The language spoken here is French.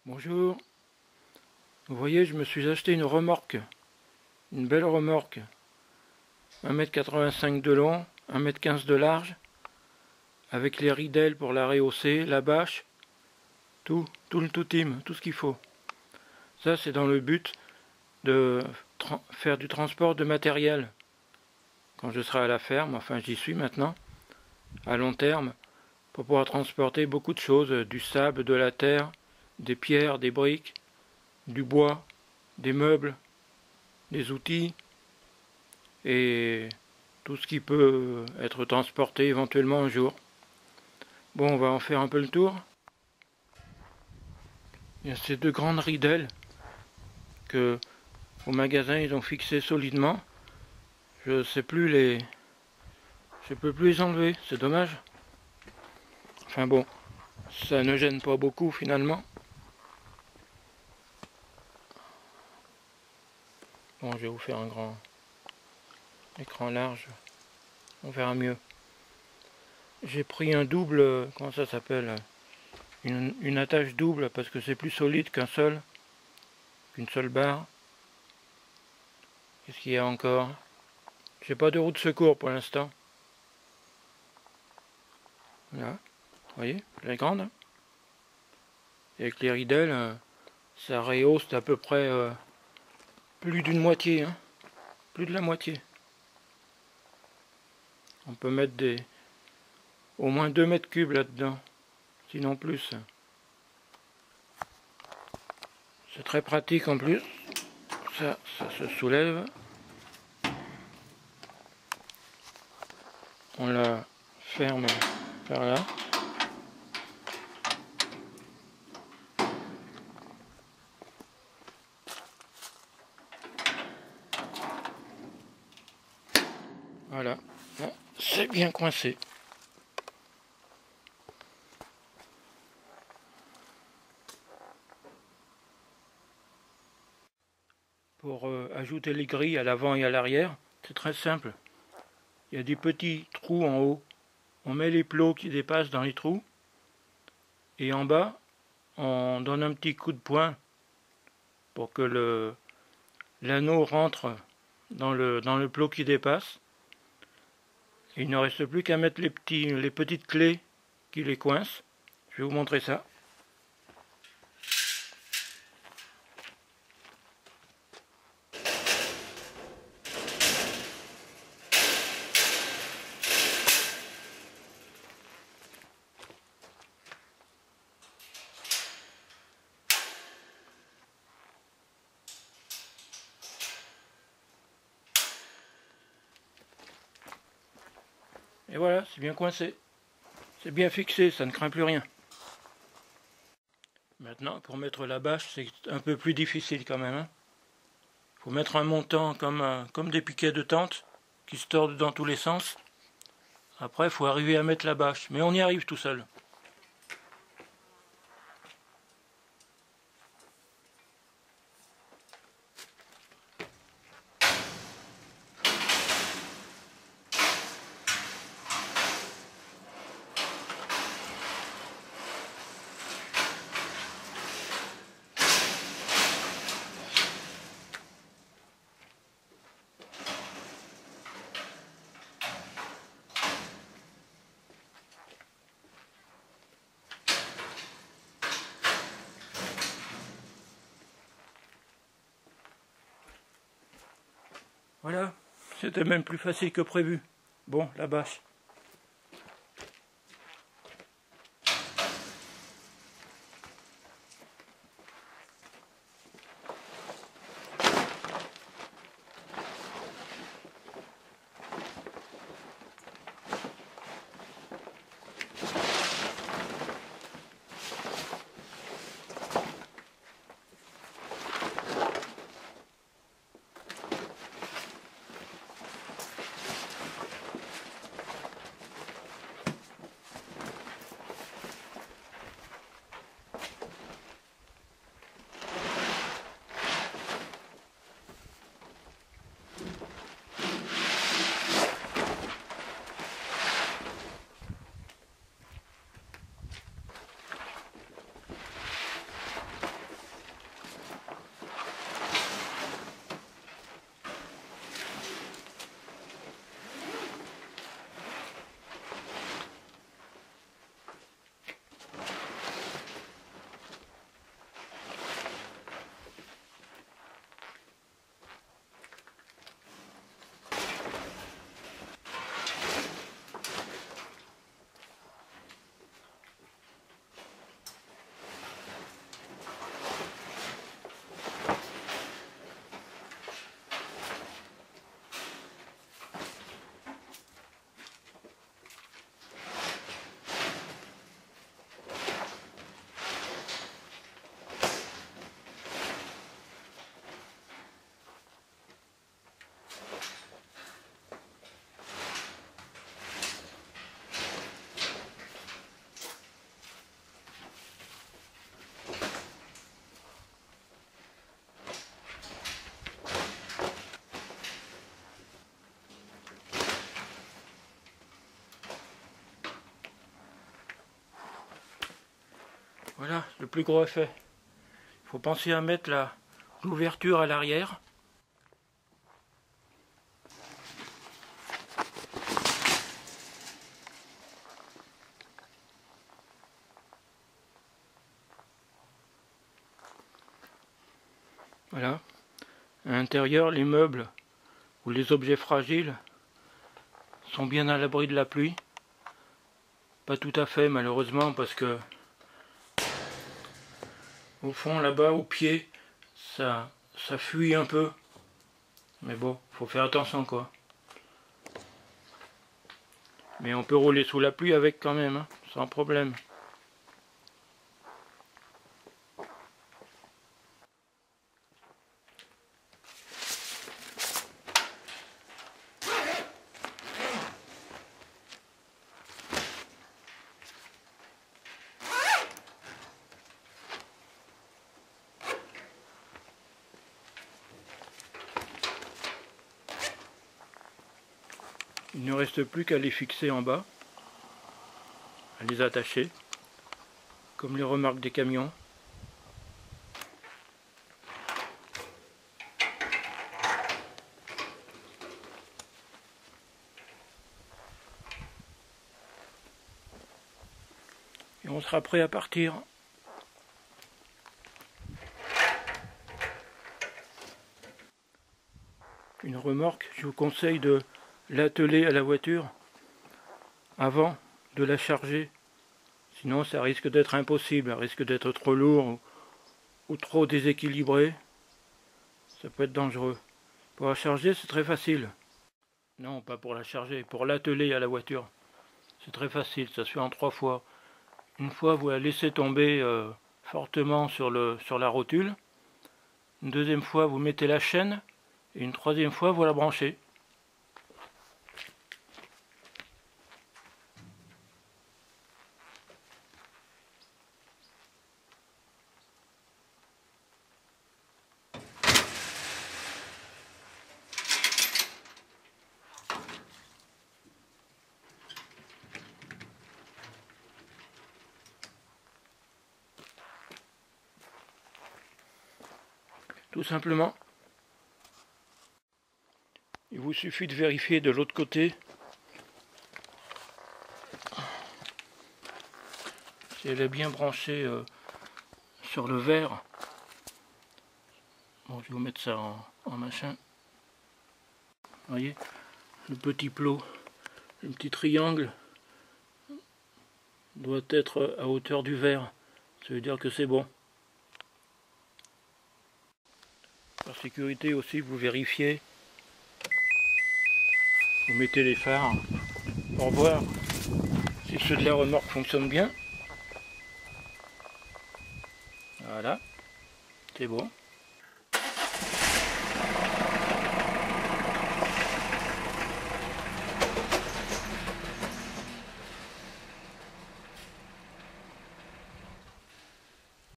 Bonjour, vous voyez, je me suis acheté une remorque, une belle remorque, 1,85 m de long, 1,15 m de large, avec les ridelles pour la rehausser, la bâche, tout le tout-team, tout ce qu'il faut. Ça, c'est dans le but de faire du transport de matériel. Quand je serai à la ferme, enfin j'y suis maintenant, à long terme, pour pouvoir transporter beaucoup de choses, du sable, de la terre, des pierres, des briques, du bois, des meubles, des outils et tout ce qui peut être transporté éventuellement un jour. Bon, on va en faire un peu le tour. Il y a ces deux grandes ridelles que au magasin ils ont fixées solidement. Je sais plus je peux plus les enlever, c'est dommage. Enfin bon, ça ne gêne pas beaucoup finalement. Bon, je vais vous faire un grand écran large, on verra mieux. J'ai pris un double, comment ça s'appelle, une attache double parce que c'est plus solide qu'une seule barre. Qu'est-ce qu'il y a encore? J'ai pas de roue de secours pour l'instant. Là, vous voyez, elle est grande. Et avec les ridelles, ça rehausse d'à peu près plus d'une moitié, hein. Plus de la moitié. On peut mettre au moins 2 mètres cubes là-dedans, sinon plus. C'est très pratique en plus. Ça se soulève. On la ferme par là. Voilà, c'est bien coincé. Pour ajouter les grilles à l'avant et à l'arrière, c'est très simple. Il y a des petits trous en haut. On met les plots qui dépassent dans les trous. Et en bas, on donne un petit coup de poing pour que l'anneau rentre dans le plot qui dépasse. Et il ne reste plus qu'à mettre les petites clés qui les coincent. Je vais vous montrer ça. Et voilà, c'est bien coincé. C'est bien fixé, ça ne craint plus rien. Maintenant, pour mettre la bâche, c'est un peu plus difficile quand même. Il faut mettre un montant comme des piquets de tente qui se tordent dans tous les sens. Après, il faut arriver à mettre la bâche. Mais on y arrive tout seul. Voilà, c'était même plus facile que prévu. Bon, la bâche. Voilà, le plus gros effet. Il faut penser à mettre l'ouverture à l'arrière. Voilà. À l'intérieur, les meubles ou les objets fragiles sont bien à l'abri de la pluie. Pas tout à fait malheureusement parce que au fond là-bas au pied ça fuit un peu. Mais bon, faut faire attention quoi. Mais on peut rouler sous la pluie avec quand même, hein, sans problème. Il ne reste plus qu'à les fixer en bas, à les attacher, comme les remorques des camions. Et on sera prêt à partir. Une remorque, je vous conseille de l'atteler à la voiture avant de la charger. Sinon ça risque d'être impossible, ça risque d'être trop lourd ou trop déséquilibré. Ça peut être dangereux. Pour la charger, c'est très facile. Non, pas pour la charger, pour l'atteler à la voiture. C'est très facile, ça se fait en 3 fois. Une fois, vous la laissez tomber fortement sur la rotule. Une deuxième fois, vous mettez la chaîne. Et une troisième fois, vous la branchez. Tout simplement. Il vous suffit de vérifier de l'autre côté si elle est bien branchée sur le verre. Bon, je vais vous mettre ça en machin. Vous voyez, le petit plot, le petit triangle doit être à hauteur du verre. Ça veut dire que c'est bon. Par sécurité aussi, vous vérifiez. Vous mettez les phares pour voir si ceux de la remorque fonctionnent bien. Voilà, c'est bon.